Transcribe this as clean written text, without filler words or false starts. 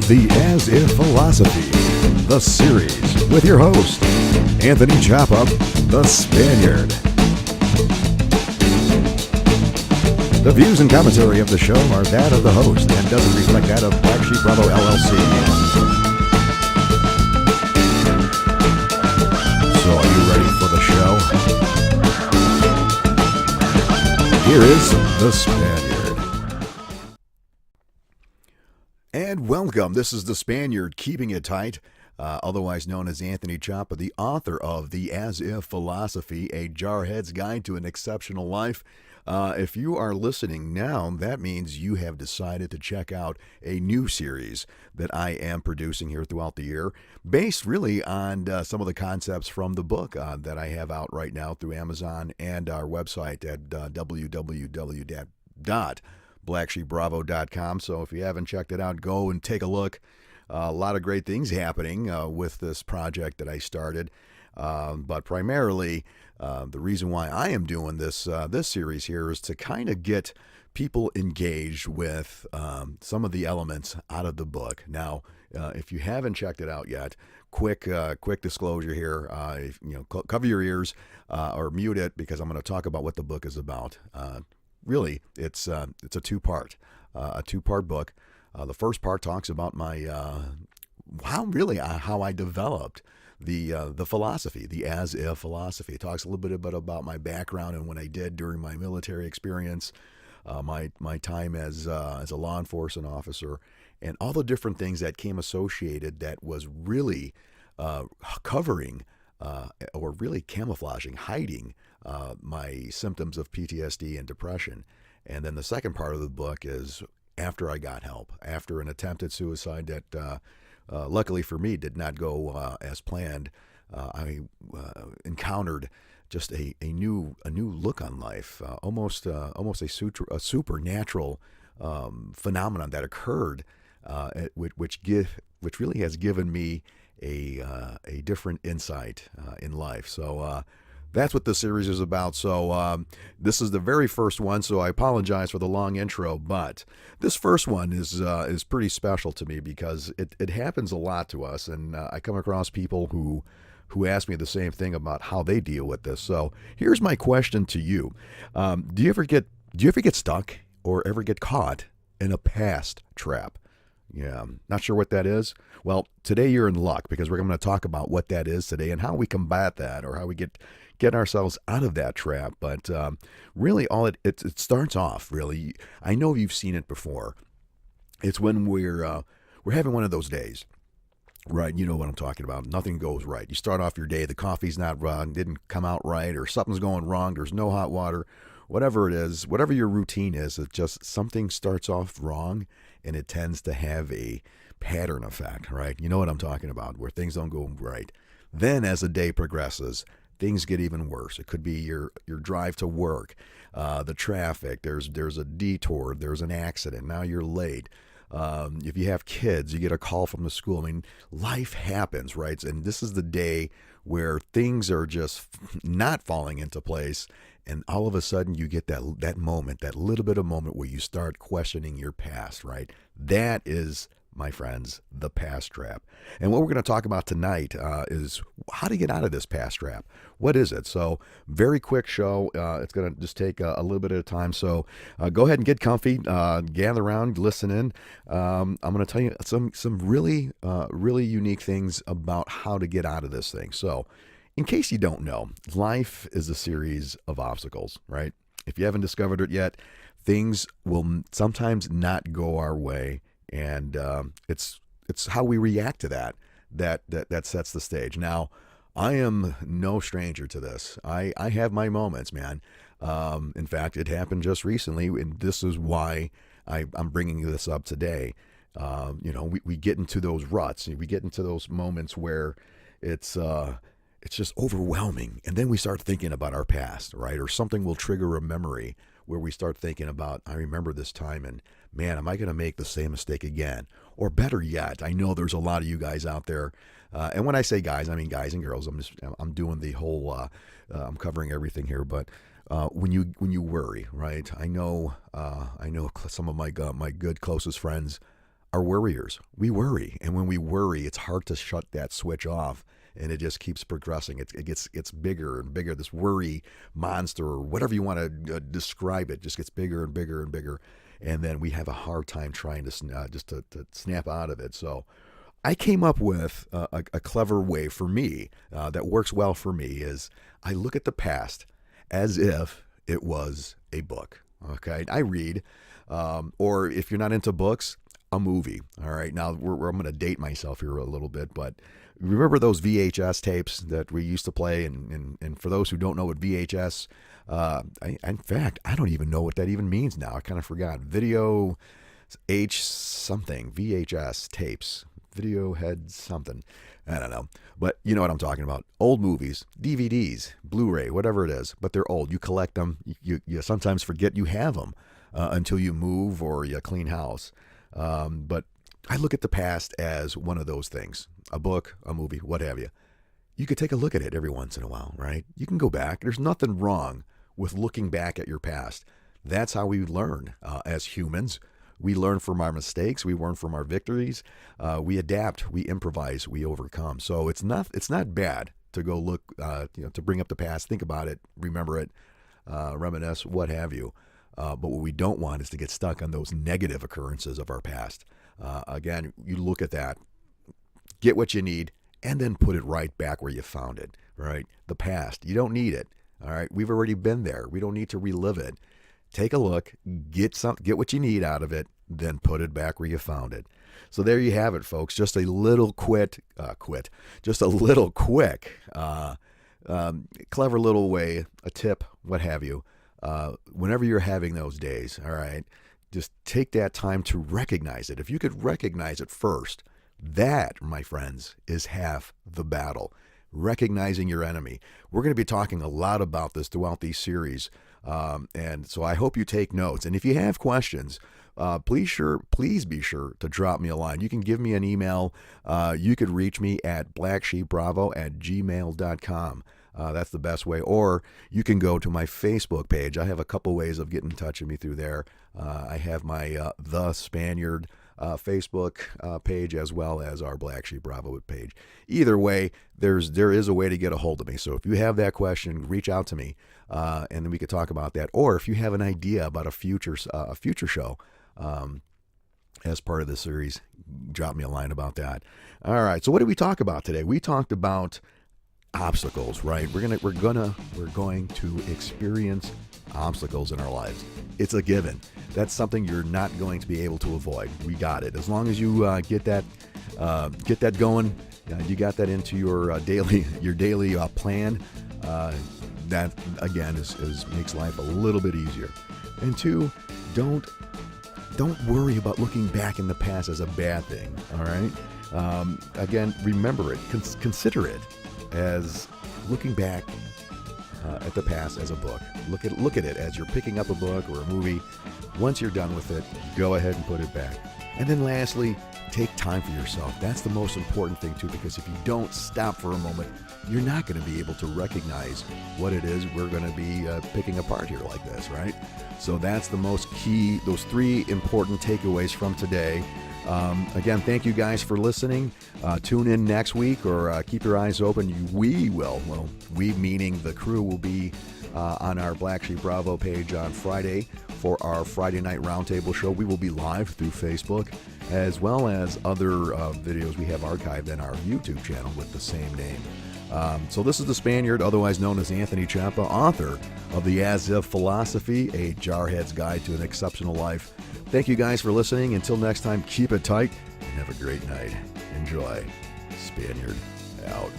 The As If Philosophy, the series, with your host, Anthony Chapa, the Spaniard. The views and commentary of the show are that of the host and doesn't reflect that of Black Sheep Bravo LLC. So are you ready for the show? Here is the Spaniard. And welcome. This is the Spaniard, keeping it tight, otherwise known as Anthony Chapa, the author of The As If Philosophy, a Jarhead's Guide to an Exceptional Life. If you are listening now, that means you have decided to check out a new series that I am producing here throughout the year, based really on some of the concepts from the book that I have out right now through Amazon and our website at www.blacksheepbravo.com. So if you haven't checked it out, go and take a look. A lot of great things happening with this project that I started. But primarily, the reason why I am doing this series here is to kind of get people engaged with some of the elements out of the book. Now, if you haven't checked it out yet, quick disclosure here. Cover your ears or mute it, because I'm going to talk about what the book is about. Really, it's a two-part book. The first part talks about my how I developed the philosophy, the As If philosophy. It talks a little bit about my background and what I did during my military experience, my time as a law enforcement officer, and all the different things that came associated that was really covering or really camouflaging, hiding my symptoms of PTSD and depression. And then the second part of the book is after I got help, after an attempted suicide that luckily for me did not go as planned. I encountered just a new look on life, almost a supernatural phenomenon that occurred, which really has given me a different insight in life. So that's what this series is about. So this is the very first one, so I apologize for the long intro, but this first one is pretty special to me because it happens a lot to us, and I come across people who ask me the same thing about how they deal with this. So here's my question to you. Do you ever get stuck or ever get caught in a past trap? Yeah, not sure what that is? Well, today you're in luck, because we're going to talk about what that is today and how we combat that, or how we get ourselves out of that trap. But really, all it starts off, really, I know you've seen it before. It's when we're having one of those days, right? You know what I'm talking about. Nothing goes right. You start off your day, the coffee's not wrong, didn't come out right, or something's going wrong. There's no hot water, whatever it is, whatever your routine is. It just, something starts off wrong, and it tends to have a pattern effect, right? You know what I'm talking about, where things don't go right. Then as the day progresses, things get even worse. It could be your drive to work, the traffic, there's a detour, there's an accident, now you're late. If you have kids, you get a call from the school. I mean, life happens, right? And this is the day where things are just not falling into place, and all of a sudden you get that moment, that little bit of moment where you start questioning your past, right? That is, my friends, the past trap. And what we're going to talk about tonight is how to get out of this past trap. What is it? So, very quick show. It's going to just take a little bit at a time. So, go ahead and get comfy, gather around, listen in. I'm going to tell you some really unique things about how to get out of this thing. So, in case you don't know, life is a series of obstacles, right? If you haven't discovered it yet, things will sometimes not go our way. And it's how we react to that sets the stage. Now, I am no stranger to this. I have my moments, man. In fact, it happened just recently, and this is why I'm bringing this up today. We get into those ruts. We get into those moments where it's just overwhelming, and then we start thinking about our past, right? Or something will trigger a memory where we start thinking about, I remember this time, and man, am I going to make the same mistake again? Or better yet, I know there's a lot of you guys out there, and when I say guys, I mean guys and girls. I'm doing the whole, I'm covering everything here. But when you worry, right? I know some of my good closest friends are worriers. We worry. And when we worry, it's hard to shut that switch off. And it just keeps progressing. It gets bigger and bigger. This worry monster, or whatever you want to describe it, just gets bigger and bigger and bigger. And then we have a hard time trying to snap out of it. So I came up with a clever way for me that works well for me is I look at the past as if it was a book. Okay, I read, or if you're not into books, a movie. All right, now I'm going to date myself here a little bit, but remember those VHS tapes that we used to play? And for those who don't know what VHS, in fact, I don't even know what that even means now. I kind of forgot. Video H something, VHS tapes, video head something. I don't know. But you know what I'm talking about. Old movies, DVDs, Blu-ray, whatever it is. But they're old. You collect them. You sometimes forget you have them until you move or you clean house. But I look at the past as one of those things. A book, a movie, what have you. You could take a look at it every once in a while, right? You can go back. There's nothing wrong with looking back at your past. That's how we learn as humans. We learn from our mistakes. We learn from our victories. We adapt. We improvise. We overcome. So it's not bad to go look, to bring up the past, think about it, remember it, reminisce, what have you. But what we don't want is to get stuck on those negative occurrences of our past. Again, you look at that, get what you need, and then put it right back where you found it, right? The past, you don't need it, all right? We've already been there. We don't need to relive it. Take a look, get what you need out of it, then put it back where you found it. So there you have it, folks. Just a little quick, clever little way, a tip, what have you. Whenever you're having those days, all right, just take that time to recognize it. If you could recognize it first, that, my friends, is half the battle. Recognizing your enemy. We're going to be talking a lot about this throughout these series. And so I hope you take notes. And if you have questions, please be sure to drop me a line. You can give me an email. You could reach me at blacksheepbravo@gmail.com. That's the best way. Or you can go to my Facebook page. I have a couple ways of getting in touch with me through there. I have my The Spaniard Facebook page, as well as our Black Sheep Bravo page. Either way, there is a way to get a hold of me. So if you have that question, reach out to me, and then we could talk about that. Or if you have an idea about a future show as part of the series, drop me a line about that. All right. So what did we talk about today? We talked about obstacles, right? We're going to experience obstacles in our lives. It's a given. That's something you're not going to be able to avoid. We got it. As long as you get that going, you got that into your daily plan. That again makes life a little bit easier. And two, don't worry about looking back in the past as a bad thing. All right. Again, remember it. Consider it as looking back at the past as a book. Look at it as you're picking up a book or a movie. Once you're done with it, go ahead and put it back. And then lastly, take time for yourself. That's the most important thing too, because if you don't stop for a moment, you're not going to be able to recognize what it is we're going to be picking apart here like this, right? So that's the most key, those three important takeaways from today. Again, thank you guys for listening. Tune in next week, or keep your eyes open. We meaning the crew, will be on our Black Sheep Bravo page on Friday for our Friday night roundtable show. We will be live through Facebook, as well as other videos we have archived in our YouTube channel with the same name. So this is the Spaniard, otherwise known as Anthony Chapa, author of the As If Philosophy, a Jarhead's Guide to an Exceptional Life. Thank you guys for listening. Until next time, keep it tight and have a great night. Enjoy. Spaniard out.